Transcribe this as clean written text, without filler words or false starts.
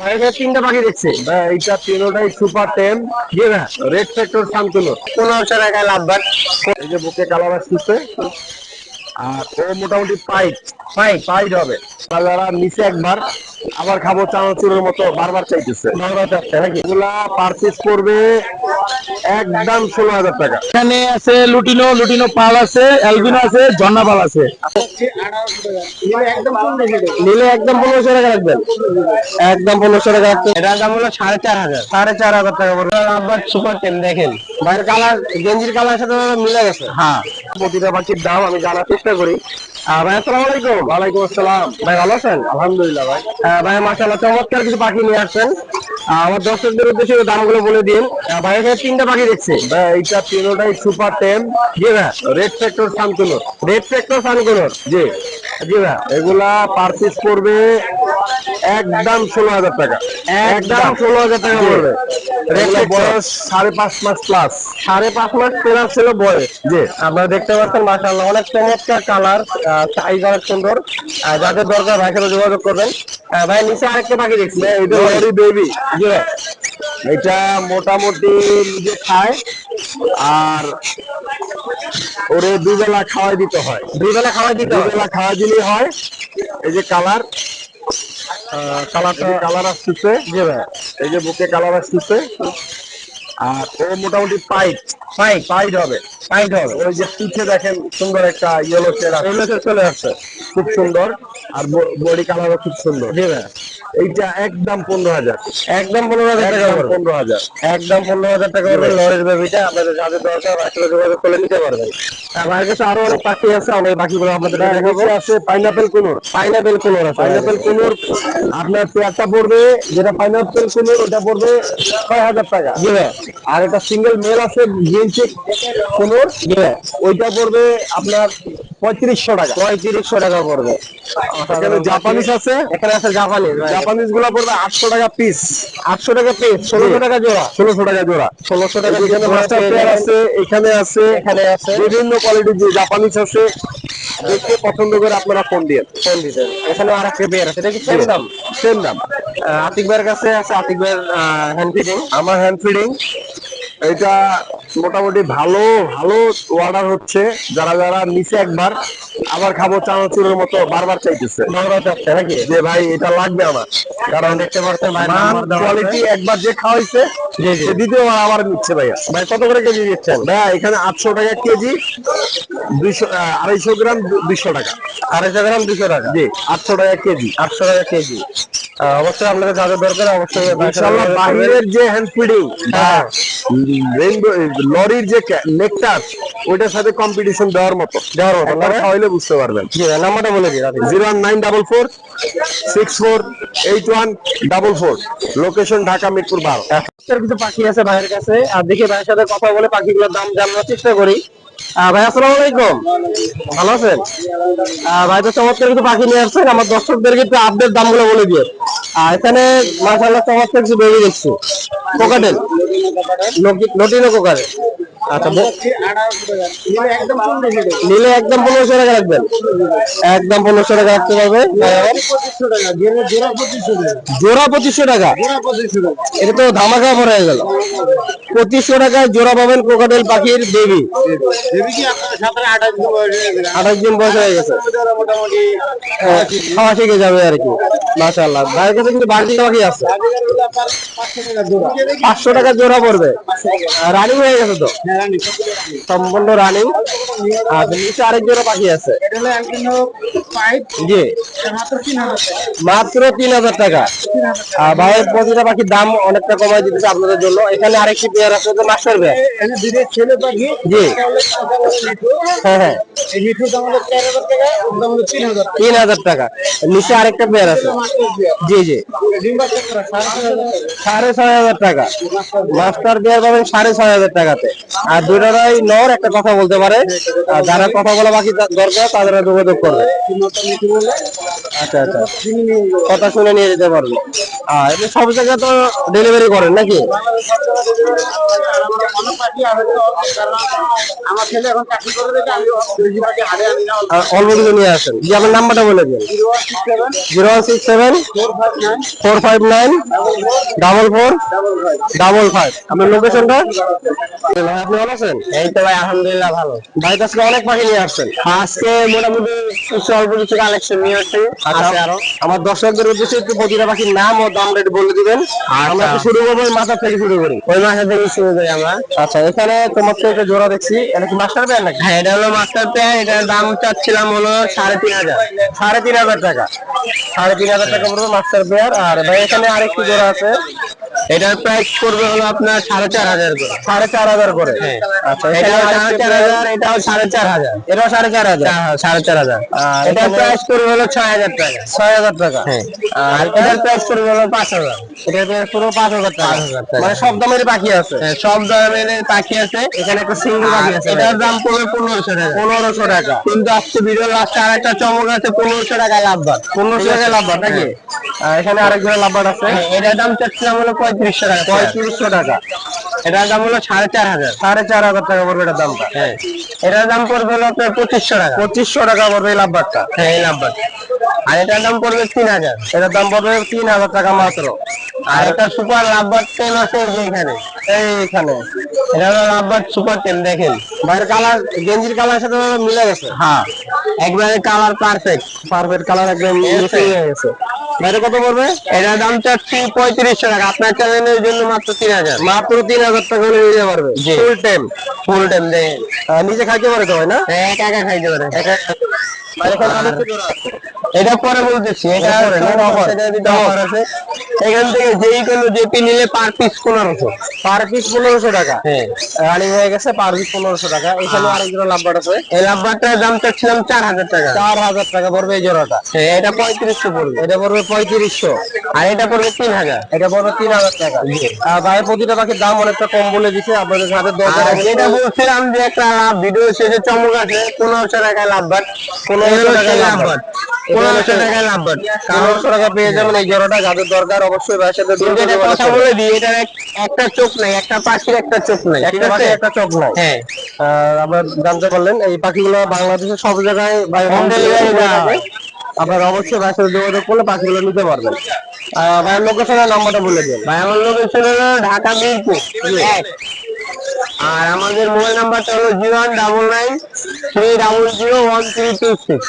ভাই এখানে তিনটা পাখি দেখছি ভাই, এইটা তিনোটাই সুপার টেম। জি ভাই, রেড ফ্যাক্টর সানকুলো 1500 টাকায় লাভবান। এই যে বুকে কালার আসতেছে, আর ও মোটামুটি পাইট পাইট পাইট হবে। যারা নিচে একবার আবার খাবো চানাচুরের মতো বারবার চাইতেছে, বারবার চাচ্ছে নাকি। এগুলা পার পিস পড়বে একদম 16,000 টাকা। এখানে আছে লুটিনো লুটিনো পাল আছে, অ্যালবিনো আছে, ঝর্ণা পাল আছে। নিলে একদম 1500 টাকা রাখবেন, একদম 1500 টাকা রাখবেন। এটার দাম হলো 4,500। 4,500 টাকা পড়বে। আবার সুপার টেম দেখেন, বাইরের কালার গেঞ্জির কালার সাথে মিলে গেছে। হ্যাঁ, প্রতিটা পাখির দাম আমি জানার চেষ্টা করি। ভাই আসসালামু আলাইকুম। ওয়ালাইকুম আসসালাম। ভাই ভালো আছেন? আলহামদুলিল্লাহ ভাই। ভাই মাশাআল্লাহ চমৎকার কিছু পাখি নিয়ে আসছেন। আমার দর্শকদের উদ্দেশ্যে দামগুলো বলে দিন। ভাই এখানে তিনটা পাখি দেখছি ভাই, এইটা তিনোটাই সুপার টেম। জি ভাই, রেড ফ্যাক্টর সানকুলো। রেড ফ্যাক্টর সানকুলো, জি জি ভাই। এগুলা পার পিস পড়বে একদম 16,000 টাকা, একদম 16,000 টাকা পড়বে। বয়স 5.5 মাস প্লাস, 5.5 মাস প্লাস ছিল বয়স। জি, আপনারা দেখতে পাচ্ছেন মাশাআল্লাহ অনেক চমৎকার কালার, সাইজ অনেক সুন্দর। যাদের দরকার ভাইয়ের সাথে যোগাযোগ করবেন। ভাই নিচে আরেকটা পাখি দেখছি, এটা লরি বেবি। জি ভাই, এটা মোটামুটি নিজে খায়, আর ওরে দুই বেলা খাওয়াই দিতে হয়। দুই বেলা খাওয়াই দিতে হয়, দুই বেলা খাওয়াই দিলেই হয়। এই যে কালার, কালারটা কালার আসতেছে। জি ভাই, এই যে বুকে কালার আসতেছে, আর ও মোটামুটি পাইট পাইট পাইট হবে, পাইট হবে। ওই যে পিঠে দেখেন সুন্দর একটা ইয়েলো শেড চলে আসছে, খুব সুন্দর। আর বডি কালারও খুব সুন্দর। জি ভাই, এইটা একদম 15,000, একদম 15,000 টাকা, 15,000, একদম 15,000 টাকা করে লরির বেবিটা। আপনাদের যাদের দরকার আসলে যোগাযোগ করে নিতে পারবেন। আমার কাছে আরো অনেক পাখি আছে, আমরা এই পাখিগুলো আপনাদের দেখাবো। আছে পাইনাপেল কুনুর, পাইনাপেল কুনুর আছে। পাইনাপেল কুনুর আপনার পেয়ারটা পড়বে, যেটা পাইনাপেল কুনুর ওটা পড়বে 6,000 টাকা। জি ভাই, আর একটা সিঙ্গেল মেল আছে গ্রিন চেক কুনুর, জি ভাই, ওইটা পড়বে আপনার 3500 টাকা, 3500 টাকা পড়বে। এখানে জাপানিজ আছে, এখানে আছে জাপানিজ। জাপানিজ গুলা পড়বে 800 টাকা পিস, 800 টাকা পিস, 1600 টাকা জোড়া, 1600 টাকা জোড়া, 1600 টাকা। এখানে মাস্টার পেয়ার আছে, এখানে আছে, এখানে আছে বিভিন্ন কোয়ালিটির যে জাপানিজ আছে। দেখে পছন্দ করে আপনারা ফোন দিয়ে ফোন দিতেন। এখানে আরেকটা পেয়ার আছে, এটা কি সেম দাম? সেম দাম। আতিক ভাইয়ের কাছে আছে, আতিক ভাইয়ের হ্যান্ড ফিডিং, আমার হ্যান্ড ফিডিং। এটা মোটামুটি ভালো ভালো অর্ডার হচ্ছে। যারা যারা নিচে একবার আবার খাবো চানাচুরের মতো বারবার চাইতেছে, বারবার চাচ্ছে নাকি, যে ভাই এটা লাগবে আমার। কারণ দেখতে পাচ্ছেন ভাই কোয়ালিটি একবার যে খাওয়াইছে দ্বিতীয়বার আবার নিচ্ছে। ভাইয়া ভাই কত করে কেজি দিচ্ছেন? ভাই এখানে 800 টাকা কেজি, 200 250 গ্রাম 200 টাকা, 250 গ্রাম 200 টাকা। জি, 800 টাকা কেজি, 800 টাকা কেজি। অবশ্যই আপনাদের যাদের দরকার অবশ্যই ইনশাআল্লাহ। বাহিরের যে হ্যান্ড ফিডিং, রেইনবো লরির যে নেকটার, ওইটার সাথে কম্পিটিশন দেওয়ার মতো আপনারা খাওয়াইলে বুঝতে পারবেন। জি, নাম্বারটা বলে দিন। 01944 648144, লোকেশন ঢাকা মিরপুর 12। কিছু পাখি আছে ভাইয়ের কাছে, আর দেখি ভাইয়ের সাথে কথা বলে পাখিগুলোর দাম জানার চেষ্টা করি। ভাই আসসালামু আলাইকুম, ভালো আছেন? ভাই তো চমৎকার কিছু পাখি নিয়ে আসছেন, আমার দর্শকদেরকে একটু আপডেট দামগুলো বলে দিয়ে। এখানে মাশাআল্লাহ চমৎকার কিছু বেবি দেখছি, কোকাটেল, লটিনো কোকাটেল। আচ্ছা, নিলে একদম 1500 টাকা রাখবেন, একদম 1500 টাকা রাখতে পারবে। জোড়া 2500 টাকা, এটা তো ধামাকা ভরা হয়ে গেল। 2500 টাকায় জোড়া পাবেন কোকাটেল পাখির বেবি। 28 দিন বয়স হয়ে গেছে, খাওয়া শিখে যাবে আর কি। মাশাআল্লাহ, ভাইয়ের কাছে কিন্তু বাড়তি পাখি আছে, 500 টাকা জোড়া পড়বে। রানিং হয়ে গেছে তো, সম্পূর্ণ রানিং। আর নিচে আরেক জোড়া পাখি আছে, জি, মাত্র 3,000 টাকা। ভাইয়ের প্রতিটা পাখির দাম অনেকটা কমাই দিতেছে আপনাদের জন্য। এখানে আরেকটি পেয়ার আছে, মাস্টার পেয়ার, ছেলে পাখি। জি, হ্যাঁ হ্যাঁ, 3,000 টাকা। নিচে আরেকটা পেয়ার আছে, জি জি, 6,500 টাকা। মাস্টার পেয়ার পাবেন 6,500 টাকাতে। আর দুটারাই নর, একটা কথা বলতে পারে। আর যারা কথা বলা বাকি দরকার তাদের যোগাযোগ করবে। আচ্ছা আচ্ছা, কথা শুনে নিয়ে যেতে পারবে। আর এটা সব জায়গায় তো ডেলিভারি করেন নাকি? আমার ছেলে এখন চাকরি করে দেখে আমি বেশিরভাগই হারে আনি না। অল্প কিছু নিয়ে আসেন। জি, আপনার নাম্বারটা বলে দিন। 0167 459 4455। আপনার লোকেশনটা? ভাই আপনি ভালো আছেন? এই তো ভাই আলহামদুলিল্লাহ ভালো। ভাই তো আজকে অনেক পাখি নিয়ে আসছেন। আজকে মোটামুটি কিছু অল্প কিছু কালেকশন নিয়ে আসছি। আচ্ছা, আছে আরো। আমার দর্শকদের উদ্দেশ্যে একটু প্রতিটা পাখির নাম ও দাম রেট বলে দিবেন। আমরা একটু শুরু করবো ওই মাথা থেকে শুরু করি। ওই মাসে থেকে শুরু করি আমরা। আচ্ছা, এখানে তোমার তো একটা জোড়া দেখছি, এটা কি মাস্টার পেয়ার নাকি? হ্যাঁ, এটা হলো মাস্টার পেয়ার। এটার দাম চাচ্ছিলাম হলো 3,500। 3,500 টাকা। 3,500 টাকা পড়বে মাস্টার পেয়ার। আর ভাই এখানে আরেকটি জোড়া আছে, এটার প্রাইস পড়বে হলো আপনার 4,500 করে। 4,500 করে। হ্যাঁ। আচ্ছা, এটাও এখানে আরেকটি 4,500, এটাও 4,500। এটাও 4,500। 4,500। আর এটার এখানে প্রাইস পড়বে হলো 6,000 টাকা। 6,000 টাকা। হ্যাঁ। আর আর এটার প্রাইস পড়বে হলো 5,000। এটা পুরো 5,000 টাকা। 5,000 টাকা। মানে সব দামের পাখি আছে। হ্যাঁ, সব ধরনের পাখি আছে। এখানে একটা সিঙ্গেল আর পাখি আছে, এটার দাম পড়বে 1,500 টাকা। 1,500 টাকা। কিন্তু আজকে ভিডিও লাস্টে আরেকটা চমক আছে, 1,500 টাকায় লাভবান। 1,500 টাকা লাভবার নাকি? আর এখানে আরেক জোড়া লাভবার আছে, হ্যাঁ, এটার দাম চাচ্ছিলাম হলো 3,500 টাকা। 3,500 টাকা। এটার দাম হলো 4,500। 4,500 টাকা পড়বে এটার দামটা। হ্যাঁ, এটার দাম পড়বে হলো আপনার 2,500 টাকা। 2,500 টাকা পড়বে এই লাভবারটা। হ্যাঁ, এই লাভবান। আর এটার দাম পড়বে 3,000। এটার দাম পড়বে 3,000 টাকা মাত্র। আর একটা সুপার লাভবান 10 আছে এই যে এখানে। এইখানে এটা হলো লাভবান সুপার 10, দেখেন। বাইরের কালার, গেঞ্জির কালারের সাথে মিলে গেছে। হ্যাঁ, একবারে কালার পারফেক্ট। পারফেক্ট কালার, একদম মিক্সিং হয়ে গেছে। বাইরে কত পড়বে? এটার দাম চাচ্ছি 3,500 টাকা। আপনার চ্যানেলের জন্য মাত্র 3,000। মাত্র 3,000 টাকা হলে নিতে পারবে। জি। Full time. ফুল টাইম দেখেন। নিজে খাইতে পারে তো, হয় না? একা একা খাইতে পারে। বাইরে এখানে আরেকটা জোড়া আছে। এটা পরে বলতেছি, এটা পরে না, offer। অফার আছে। এখান থেকে যেই কোনো জেপি নিলে পার পিস 1,500। পার পিস 1,500 টাকা। হ্যাঁ, রানিং হয়ে গেছে, পার পিস 1,500 টাকা। এখানে আরেক জোড়া লাভবার আছে, এই লাভবারটার দাম চাচ্ছিলাম 4,000 টাকা। 4,000 টাকা পড়বে এই জোড়াটা। হ্যাঁ, এটা 3,500 পড়বে। এটা পড়বে 3,500। আর এটা পড়বে 3,000। এটা পড়বে 3,000 টাকা। ভাইয়ের প্রতিটা পাখির দাম অনেকটা কম বলে দিছে, আপনাদের হাতে দরকার আর যেটা বলছিলাম যে একটা ভিডিও শেষে চমক আছে, 1,500 টাকায় লাভবান। 1,500 টাকায় লাভবান। 1,500 টাকায় লাভবান। 1,500 টাকা পেয়ে যাবেন এই জোড়াটা। যাদের দরকার অবশ্যই ভাইয়ের সাথে কিন্তু এটা কথা বলে দিই, এটার একটা চোখ নাই, একটা পাখির একটা চোখ নাই। ঠিক আছে? একটা চোখ নাই। হ্যাঁ, আমরা জানতে পারলেন এই পাখিগুলো বাংলাদেশের সব জায়গায় Home delivery দেওয়া হয়। আপনারা অবশ্যই ভাইয়ের সাথে যোগাযোগ করলে পাখিগুলো নিতে পারবেন। ভাইয়ের লোকেশনের নাম্বারটা বলে দিন। ভাই আমার লোকেশন হলো ঢাকা মিরপুর 1। আর আমাদের মোবাইল নাম্বারটা হলো 0199 300 1326।